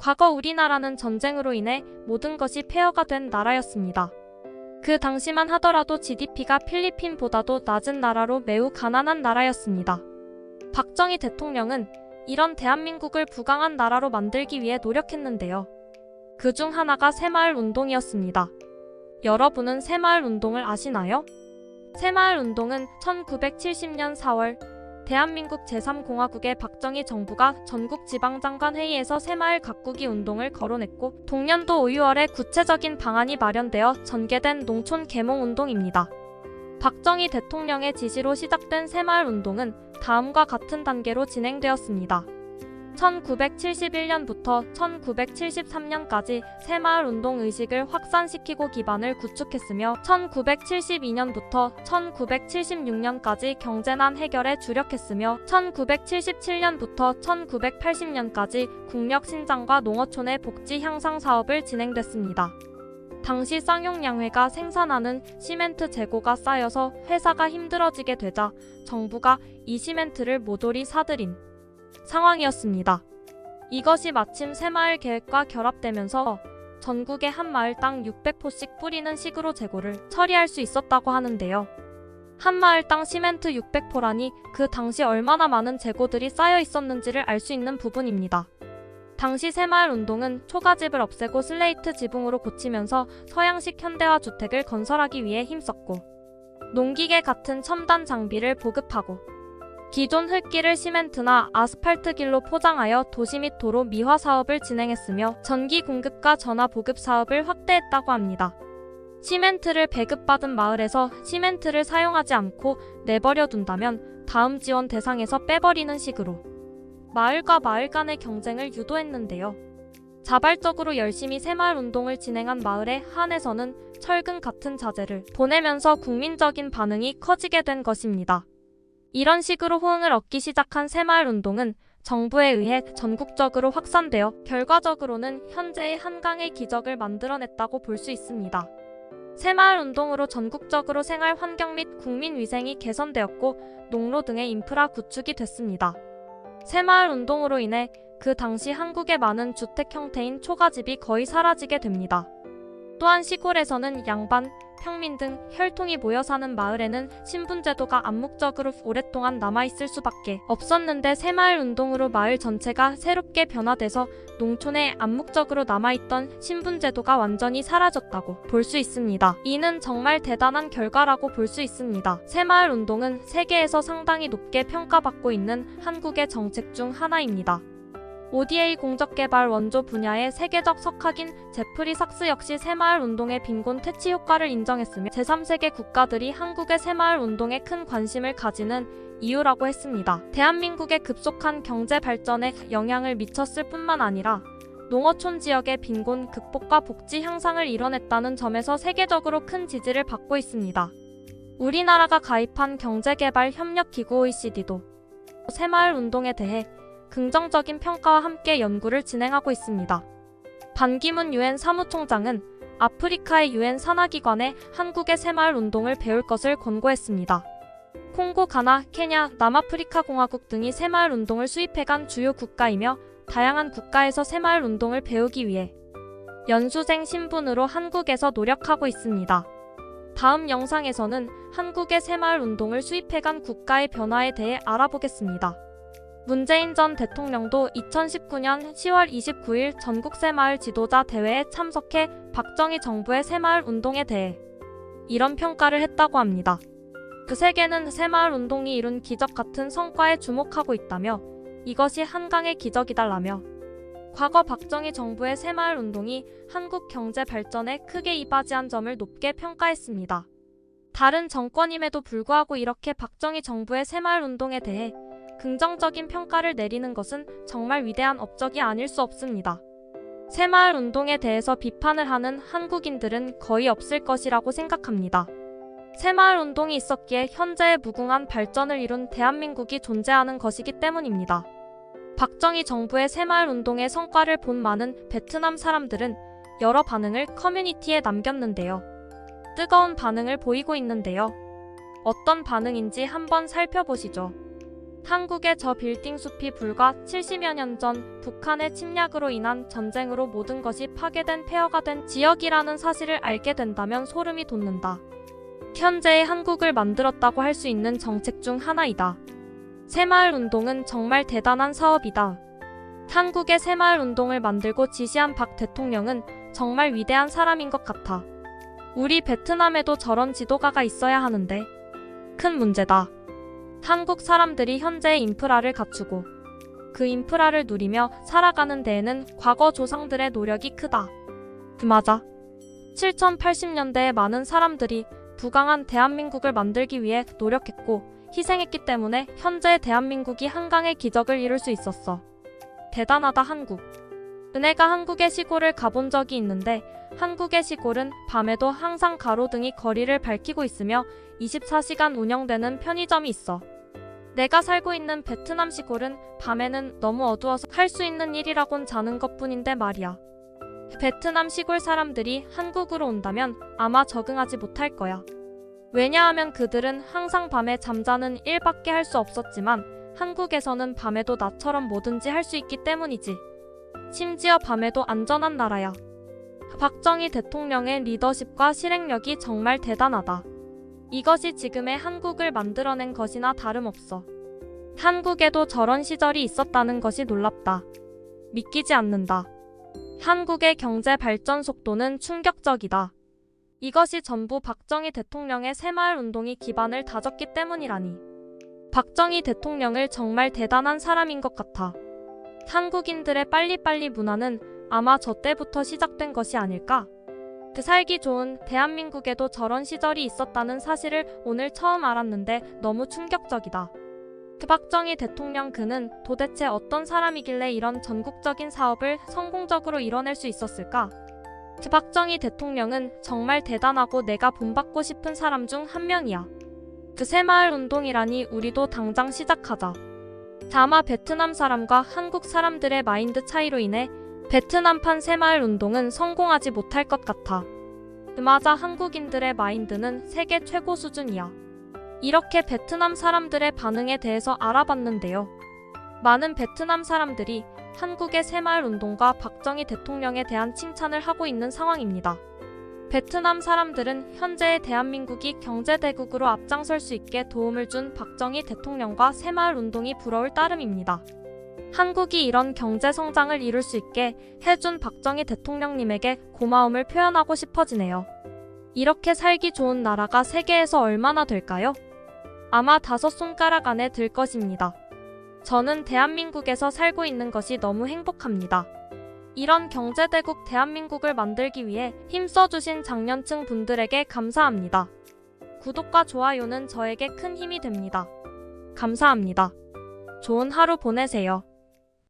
과거 우리나라는 전쟁으로 인해 모든 것이 폐허가 된 나라였습니다. 그 당시만 하더라도 GDP가 필리핀보다도 낮은 나라로 매우 가난한 나라였습니다. 박정희 대통령은 이런 대한민국을 부강한 나라로 만들기 위해 노력했는데요. 그중 하나가 새마을운동이었습니다. 여러분은 새마을운동을 아시나요? 새마을운동은 1970년 4월 대한민국 제3공화국의 박정희 정부가 전국지방장관회의에서 새마을 가꾸기 운동을 거론했고 동년도 5월에 구체적인 방안이 마련되어 전개된 농촌 계몽운동입니다. 박정희 대통령의 지시로 시작된 새마을운동은 다음과 같은 단계로 진행되었습니다. 1971년부터 1973년까지 새마을운동 의식을 확산시키고 기반을 구축했으며 1972년부터 1976년까지 경제난 해결에 주력했으며 1977년부터 1980년까지 국력 신장과 농어촌의 복지 향상 사업을 진행됐습니다. 당시 쌍용양회가 생산하는 시멘트 재고가 쌓여서 회사가 힘들어지게 되자 정부가 이 시멘트를 모조리 사들인 상황이었습니다. 이것이 마침 새마을 계획과 결합되면서 전국에 한 마을당 600포씩 뿌리는 식으로 재고를 처리할 수 있었다고 하는데요. 한 마을당 시멘트 600포라니 그 당시 얼마나 많은 재고들이 쌓여 있었는지를 알 수 있는 부분입니다. 당시 새마을운동은 초가집을 없애고 슬레이트 지붕으로 고치면서 서양식 현대화 주택을 건설하기 위해 힘썼고 농기계 같은 첨단 장비를 보급하고 기존 흙길을 시멘트나 아스팔트 길로 포장하여 도시 및 도로 미화 사업을 진행했으며 전기 공급과 전화 보급 사업을 확대했다고 합니다. 시멘트를 배급받은 마을에서 시멘트를 사용하지 않고 내버려 둔다면 다음 지원 대상에서 빼버리는 식으로 마을과 마을 간의 경쟁을 유도했는데요. 자발적으로 열심히 새마을운동을 진행한 마을에 한해서는 철근 같은 자재를 보내면서 국민적인 반응이 커지게 된 것입니다. 이런 식으로 호응을 얻기 시작한 새마을운동은 정부에 의해 전국적으로 확산되어 결과적으로는 현재의 한강의 기적을 만들어냈다고 볼 수 있습니다. 새마을운동으로 전국적으로 생활 환경 및 국민위생이 개선되었고 농로 등의 인프라 구축이 됐습니다. 새마을운동으로 인해 그 당시 한국의 많은 주택 형태인 초가집이 거의 사라지게 됩니다. 또한 시골에서는 양반, 평민 등 혈통이 모여 사는 마을에는 신분제도가 암묵적으로 오랫동안 남아있을 수밖에 없었는데 새마을운동으로 마을 전체가 새롭게 변화돼서 농촌에 암묵적으로 남아있던 신분제도가 완전히 사라졌다고 볼 수 있습니다. 이는 정말 대단한 결과라고 볼 수 있습니다. 새마을운동은 세계에서 상당히 높게 평가받고 있는 한국의 정책 중 하나입니다. ODA 공적개발 원조 분야의 세계적 석학인 제프리 삭스 역시 새마을운동의 빈곤 퇴치 효과를 인정했으며 제3세계 국가들이 한국의 새마을운동에 큰 관심을 가지는 이유라고 했습니다. 대한민국의 급속한 경제 발전에 영향을 미쳤을 뿐만 아니라 농어촌 지역의 빈곤 극복과 복지 향상을 이뤄냈다는 점에서 세계적으로 큰 지지를 받고 있습니다. 우리나라가 가입한 경제개발협력기구 OECD도 새마을운동에 대해 긍정적인 평가와 함께 연구를 진행하고 있습니다. 반기문 유엔 사무총장은 아프리카의 유엔 산하기관에 한국의 새마을운동을 배울 것을 권고했습니다. 콩고, 가나, 케냐, 남아프리카 공화국 등이 새마을운동을 수입해간 주요 국가이며 다양한 국가에서 새마을운동을 배우기 위해 연수생 신분으로 한국에서 노력하고 있습니다. 다음 영상에서는 한국의 새마을운동을 수입해간 국가의 변화에 대해 알아보겠습니다. 문재인 전 대통령도 2019년 10월 29일 전국 새마을 지도자 대회에 참석해 박정희 정부의 새마을 운동에 대해 이런 평가를 했다고 합니다. 그 세계는 새마을 운동이 이룬 기적 같은 성과에 주목하고 있다며 이것이 한강의 기적이다라며 과거 박정희 정부의 새마을 운동이 한국 경제 발전에 크게 이바지한 점을 높게 평가했습니다. 다른 정권임에도 불구하고 이렇게 박정희 정부의 새마을 운동에 대해 긍정적인 평가를 내리는 것은 정말 위대한 업적이 아닐 수 없습니다. 새마을 운동에 대해서 비판을 하는 한국인들은 거의 없을 것이라고 생각합니다. 새마을 운동이 있었기에 현재의 무궁한 발전을 이룬 대한민국이 존재하는 것이기 때문입니다. 박정희 정부의 새마을 운동의 성과를 본 많은 베트남 사람들은 여러 반응을 커뮤니티에 남겼는데요. 뜨거운 반응을 보이고 있는데요. 어떤 반응인지 한번 살펴보시죠. 한국의 저 빌딩 숲이 불과 70여 년 전 북한의 침략으로 인한 전쟁으로 모든 것이 파괴된 폐허가 된 지역이라는 사실을 알게 된다면 소름이 돋는다. 현재의 한국을 만들었다고 할 수 있는 정책 중 하나이다. 새마을 운동은 정말 대단한 사업이다. 한국의 새마을 운동을 만들고 지시한 박 대통령은 정말 위대한 사람인 것 같아. 우리 베트남에도 저런 지도가가 있어야 하는데 큰 문제다. 한국 사람들이 현재의 인프라를 갖추고 그 인프라를 누리며 살아가는 데에는 과거 조상들의 노력이 크다. 맞아. 7080년대에 많은 사람들이 부강한 대한민국을 만들기 위해 노력했고 희생했기 때문에 현재의 대한민국이 한강의 기적을 이룰 수 있었어. 대단하다 한국. 은혜가 한국의 시골을 가본 적이 있는데 한국의 시골은 밤에도 항상 가로등이 거리를 밝히고 있으며 24시간 운영되는 편의점이 있어. 내가 살고 있는 베트남 시골은 밤에는 너무 어두워서 할 수 있는 일이라곤 자는 것뿐인데 말이야. 베트남 시골 사람들이 한국으로 온다면 아마 적응하지 못할 거야. 왜냐하면 그들은 항상 밤에 잠자는 일밖에 할 수 없었지만 한국에서는 밤에도 나처럼 뭐든지 할 수 있기 때문이지. 심지어 밤에도 안전한 나라야. 박정희 대통령의 리더십과 실행력이 정말 대단하다. 이것이 지금의 한국을 만들어낸 것이나 다름없어. 한국에도 저런 시절이 있었다는 것이 놀랍다. 믿기지 않는다. 한국의 경제 발전 속도는 충격적이다. 이것이 전부 박정희 대통령의 새마을 운동이 기반을 다졌기 때문이라니. 박정희 대통령을 정말 대단한 사람인 것 같아. 한국인들의 빨리빨리 문화는 아마 저 때부터 시작된 것이 아닐까? 그 살기 좋은 대한민국에도 저런 시절이 있었다는 사실을 오늘 처음 알았는데 너무 충격적이다. 그 박정희 대통령 그는 도대체 어떤 사람이길래 이런 전국적인 사업을 성공적으로 이뤄낼 수 있었을까? 그 박정희 대통령은 정말 대단하고 내가 본받고 싶은 사람 중 한 명이야. 그 새마을 운동이라니 우리도 당장 시작하자. 다마 베트남 사람과 한국 사람들의 마인드 차이로 인해 베트남판 새마을 운동은 성공하지 못할 것 같아. 맞아, 한국인들의 마인드는 세계 최고 수준이야. 이렇게 베트남 사람들의 반응에 대해서 알아봤는데요. 많은 베트남 사람들이 한국의 새마을 운동과 박정희 대통령에 대한 칭찬을 하고 있는 상황입니다. 베트남 사람들은 현재의 대한민국이 경제대국으로 앞장설 수 있게 도움을 준 박정희 대통령과 새마을 운동이 부러울 따름입니다. 한국이 이런 경제 성장을 이룰 수 있게 해준 박정희 대통령님에게 고마움을 표현하고 싶어지네요. 이렇게 살기 좋은 나라가 세계에서 얼마나 될까요? 아마 5손가락 안에 들 것입니다. 저는 대한민국에서 살고 있는 것이 너무 행복합니다. 이런 경제대국 대한민국을 만들기 위해 힘써주신 장년층 분들에게 감사합니다. 구독과 좋아요는 저에게 큰 힘이 됩니다. 감사합니다. 좋은 하루 보내세요.